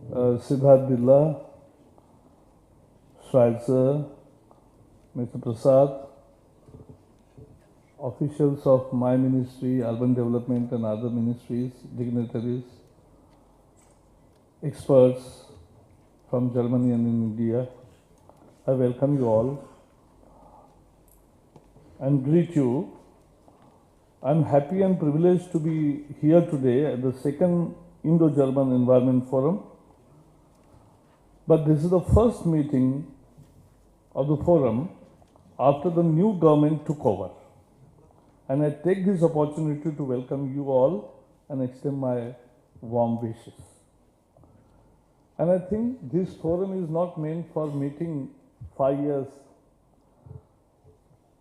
Siddharth Birla, Schweitzer, Mr. Prasad, officials of my ministry, urban development and other ministries, dignitaries, experts from Germany and in India. I welcome you all and greet you. I'm happy and privileged to be here today at the second Indo-German Environment Forum. But this is the first meeting of the forum after the new government took over. And I take this opportunity to welcome you all and extend my warm wishes. And I think this forum is not meant for meeting 5 years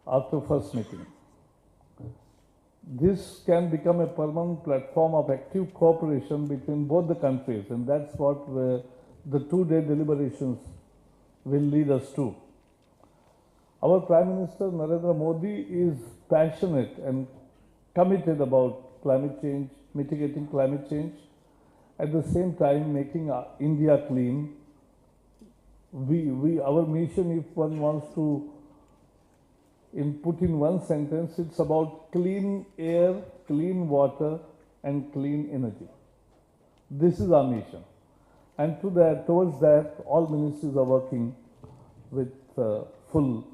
after first meeting. This can become a permanent platform of active cooperation between both the countries, and that's what the two-day deliberations will lead us to. Our Prime Minister Narendra Modi is passionate and committed about climate change, mitigating climate change, at the same time making India clean. Our mission, if one wants to put in one sentence, it's about clean air, clean water, and clean energy. This is our mission. And towards that, all ministries are working with full.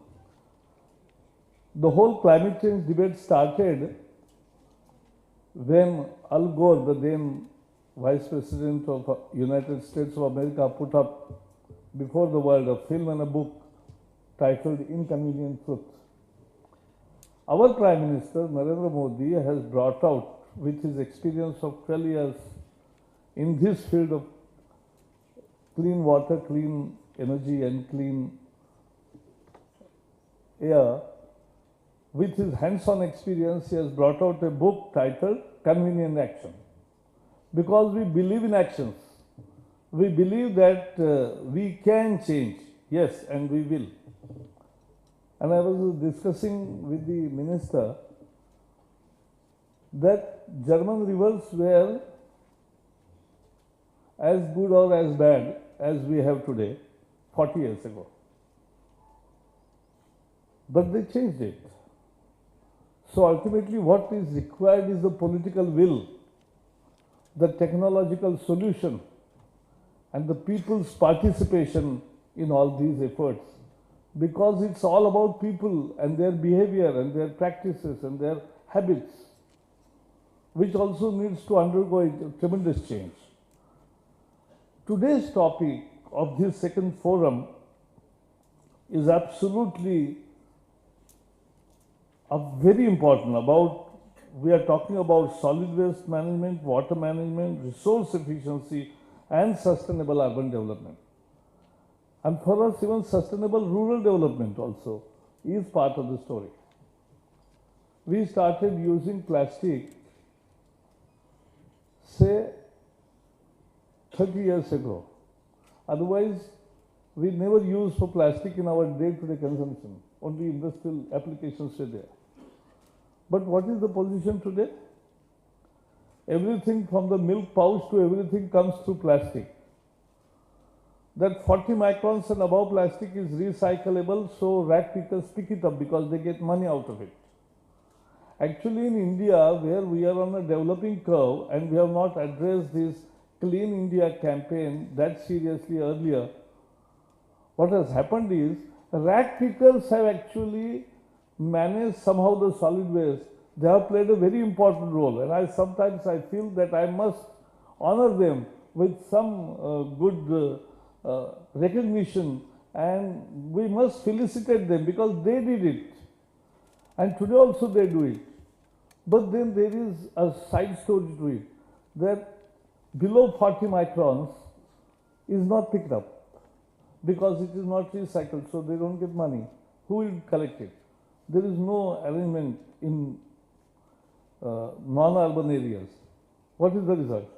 The whole climate change debate started when Al Gore, the then Vice President of United States of America, put up before the world a film and a book titled Inconvenient Truth. Our Prime Minister Narendra Modi has brought out, with his experience of 12 years in this field of clean water, clean energy and clean air, with his hands-on experience, he has brought out a book titled Convenient Action. Because we believe in actions. We believe that we can change, yes, and we will. And I was discussing with the minister that German rivers were as good or as bad as we have today 40 years ago. But they changed it. So ultimately what is required is the political will, the technological solution, and the people's participation in all these efforts. Because it's all about people and their behavior and their practices and their habits, which also needs to undergo a tremendous change. Today's topic of this second forum is absolutely very important. We are talking about solid waste management, water management, resource efficiency, and sustainable urban development. And for us, even sustainable rural development also is part of the story. We started using plastic, say, 30 years ago. Otherwise, we never used for plastic in our day-to-day consumption. Only industrial applications were there. But what is the position today? Everything from the milk pouch to everything comes through plastic. That 40 microns and above plastic is recyclable, so rag pickers pick it up because they get money out of it. Actually, in India, where we are on a developing curve and we have not addressed this Clean India campaign that seriously earlier, what has happened is rag pickers have actually managed somehow the solid waste. They have played a very important role, and sometimes I feel that I must honor them with some good recognition, and we must felicitate them because they did it. And today also they do it. But then there is a side story to it, that below 40 microns is not picked up because it is not recycled, so they don't get money. Who will collect it? There is no arrangement in non-urban areas. What is the result?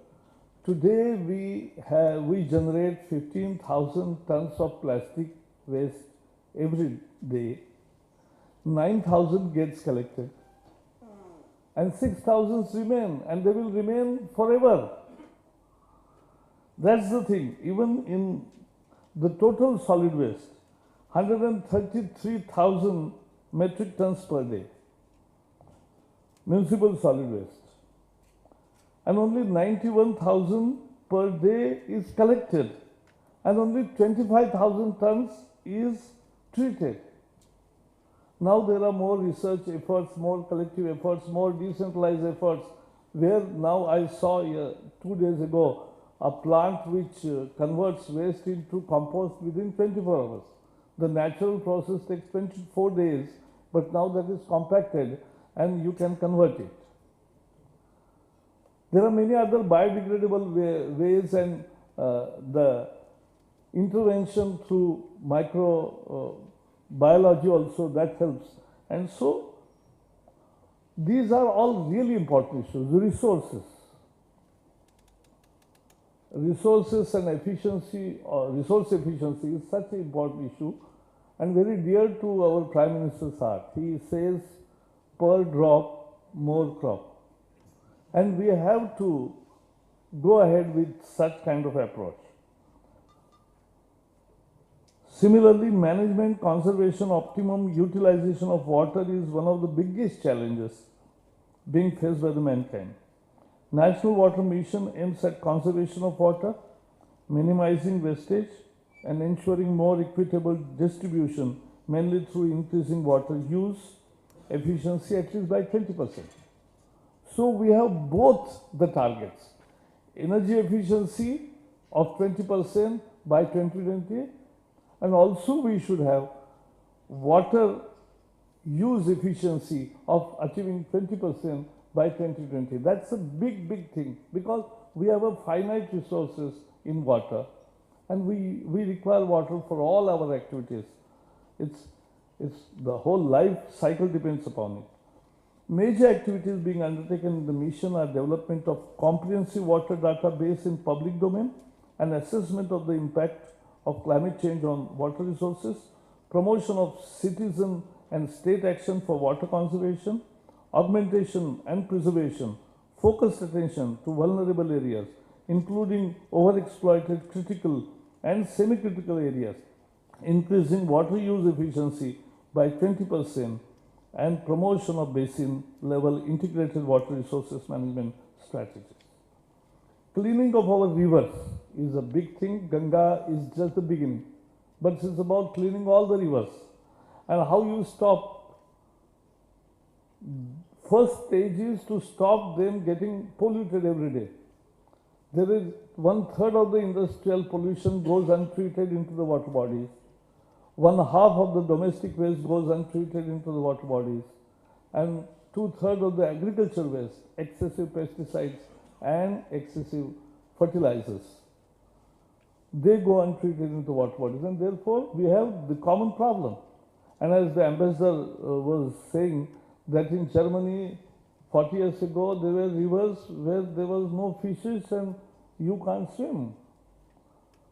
Today we generate 15,000 tons of plastic waste every day. 9,000 gets collected and 6,000 remain, and they will remain forever. That's the thing. Even in the total solid waste, 133,000 metric tons per day, municipal solid waste, and only 91,000 per day is collected, and only 25,000 tons is treated. Now there are more research efforts, more collective efforts, more decentralized efforts, where now I saw 2 days ago a plant which converts waste into compost within 24 hours. The natural process takes 24 days, but now that is compacted and you can convert it. There are many other biodegradable ways, and the intervention through microbiology also, that helps. And so these are all really important issues. Resources and efficiency, or resource efficiency, is such an important issue and very dear to our Prime Minister's heart. He says, per drop, more crop. And we have to go ahead with such kind of approach. Similarly, management, conservation, optimum utilization of water is one of the biggest challenges being faced by the mankind. National Water Mission aims at conservation of water, minimizing wastage, and ensuring more equitable distribution, mainly through increasing water use efficiency at least by 20%. So we have both the targets: energy efficiency of 20% by 2020, and also we should have water use efficiency of achieving 20% by 2020. That's a big, big thing, because we have a finite resources in water, and we require water for all our activities. It's the whole life cycle depends upon it. Major activities being undertaken in the mission are development of comprehensive water database in public domain, and assessment of the impact of climate change on water resources, promotion of citizen and state action for water conservation, augmentation and preservation, focused attention to vulnerable areas, including overexploited critical and semi-critical areas, increasing water use efficiency by 20%, and promotion of basin level integrated water resources management strategies. Cleaning of our rivers is a big thing. Ganga is just the beginning, but it's about cleaning all the rivers. And how you stop? First stage is to stop them getting polluted every day. There is 1/3 of the industrial pollution goes untreated into the water bodies. 1/2 of the domestic waste goes untreated into the water bodies, and 2/3 of the agriculture waste, excessive pesticides and excessive fertilizers, they go untreated into water bodies, and therefore we have the common problem. And as the ambassador was saying, that in Germany 40 years ago there were rivers where there was no fishes and you can't swim.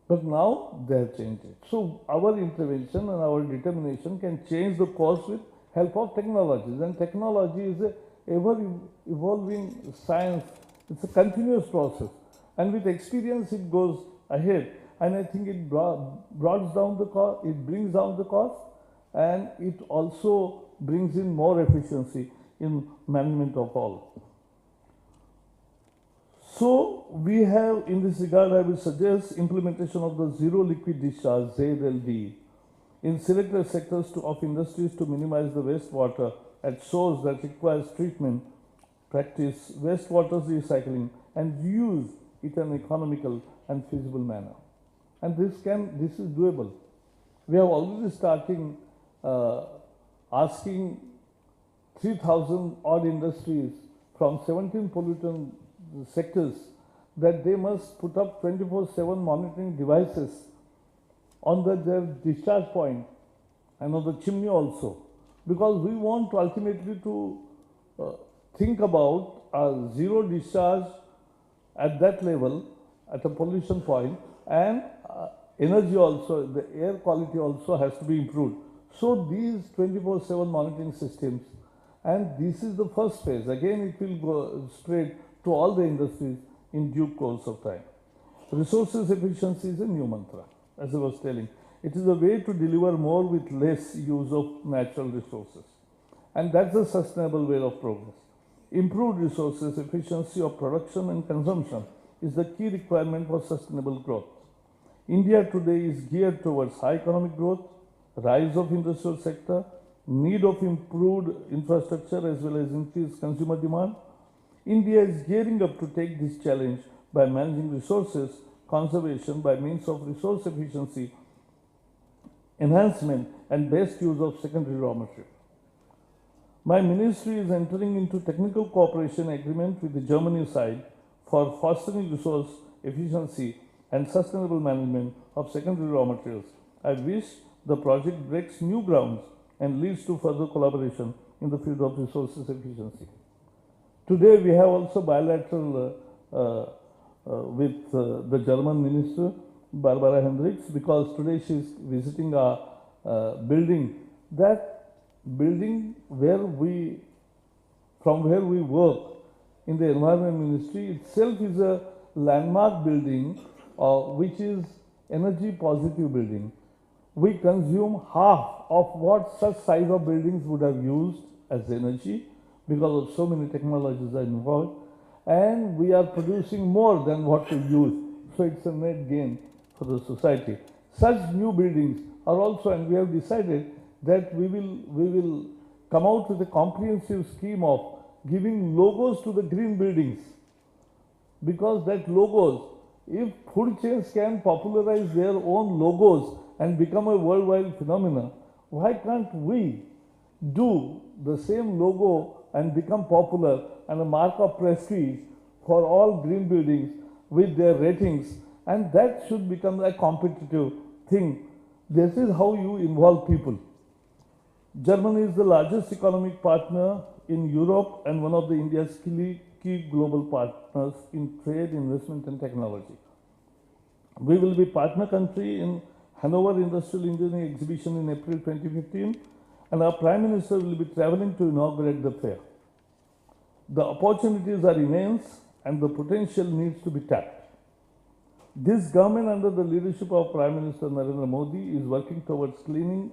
But now they have changed it. So our intervention and our determination can change the course with help of technologies. And technology is a ever evolving science. It's a continuous process. And with experience it goes ahead. And I think it brings down the cost, and it also brings in more efficiency in management of all. So we have, in this regard, I will suggest implementation of the zero liquid discharge, ZLD, in selected sectors of industries to minimize the wastewater at source that requires treatment, practice wastewater recycling, and use it in an economical and feasible manner. And this is doable. We are already starting asking 3,000 odd industries from 17 pollutant sectors that they must put up 24/7 monitoring devices on their discharge point and on the chimney also, because we want to ultimately to think about a zero discharge at that level, at a pollution point, and energy also, the air quality also has to be improved. So these 24/7 monitoring systems, and this is the first phase. Again, it will go spread to all the industries in due course of time. Resources efficiency is a new mantra, as I was telling. It is a way to deliver more with less use of natural resources. And that's a sustainable way of progress. Improved resources efficiency of production and consumption is the key requirement for sustainable growth. India today is geared towards high economic growth, rise of industrial sector, need of improved infrastructure as well as increased consumer demand. India is gearing up to take this challenge by managing resources conservation by means of resource efficiency, enhancement and best use of secondary raw material. My ministry is entering into technical cooperation agreement with the Germany side for fostering resource efficiency and sustainable management of secondary raw materials. I wish the project breaks new grounds and leads to further collaboration in the field of resources efficiency. Today we have also bilateral with the German minister, Barbara Hendricks, because today she is visiting a building. That building from where we work in the Environment Ministry itself is a landmark building which is energy positive building. We consume half of what such size of buildings would have used as energy because of so many technologies are involved, and we are producing more than what we use. So it's a net gain for the society. Such new buildings are also, and we have decided that we will come out with a comprehensive scheme of giving logos to the green buildings, because that logos, if food chains can popularize their own logos and become a worldwide phenomenon, why can't we do the same logo and become popular and a mark of prestige for all green buildings with their ratings, and that should become a competitive thing. This is how you involve people. Germany is the largest economic partner in Europe and one of the India's key global partners in trade, investment and technology. We will be partner country in Hanover Industrial Engineering Exhibition in April 2015, and our Prime Minister will be traveling to inaugurate the fair. The opportunities are immense and the potential needs to be tapped. This government under the leadership of Prime Minister Narendra Modi is working towards creating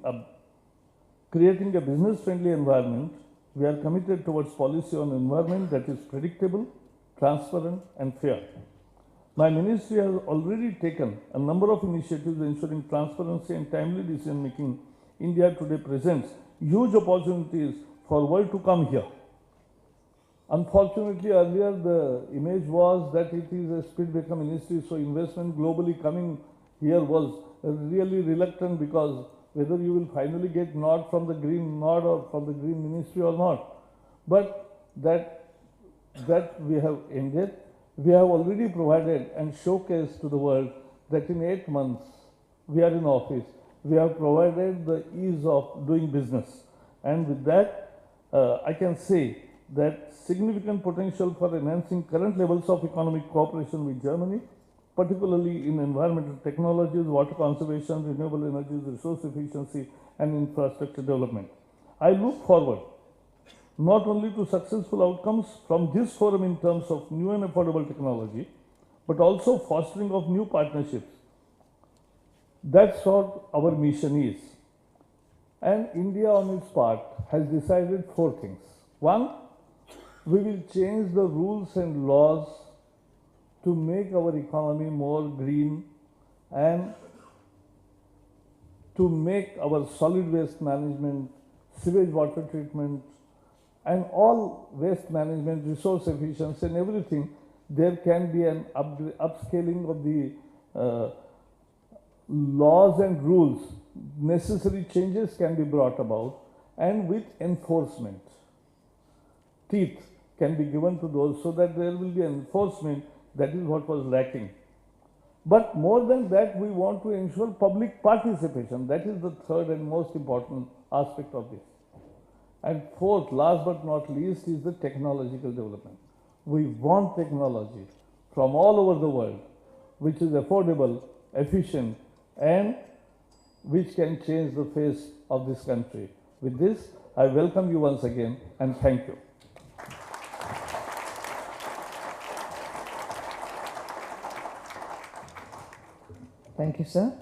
a business-friendly environment. We are committed towards policy on environment that is predictable, transparent and fair. My ministry has already taken a number of initiatives ensuring transparency and timely decision making. India today presents huge opportunities for world to come here. Unfortunately, earlier the image was that it is a speed breaker ministry, so investment globally coming here was really reluctant, because whether you will finally get nod from the green nod or from the green ministry or not. But that we have ended. We have already provided and showcased to the world that in 8 months we are in office, we have provided the ease of doing business. And with that, I can say that significant potential for enhancing current levels of economic cooperation with Germany, particularly in environmental technologies, water conservation, renewable energies, resource efficiency and infrastructure development. I look forward not only to successful outcomes from this forum in terms of new and affordable technology, but also fostering of new partnerships. That's what our mission is. And India on its part has decided 4 things. 1, we will change the rules and laws to make our economy more green and to make our solid waste management, sewage water treatment and all waste management, resource efficiency and everything, there can be an upscaling of the laws and rules. Necessary changes can be brought about, and with enforcement. Teeth can be given to those so that there will be enforcement. That is what was lacking. But more than that, we want to ensure public participation. That is the third and most important aspect of this. And fourth, last but not least, is the technological development. We want technology from all over the world, which is affordable, efficient, and which can change the face of this country. With this, I welcome you once again and thank you. Thank you, sir.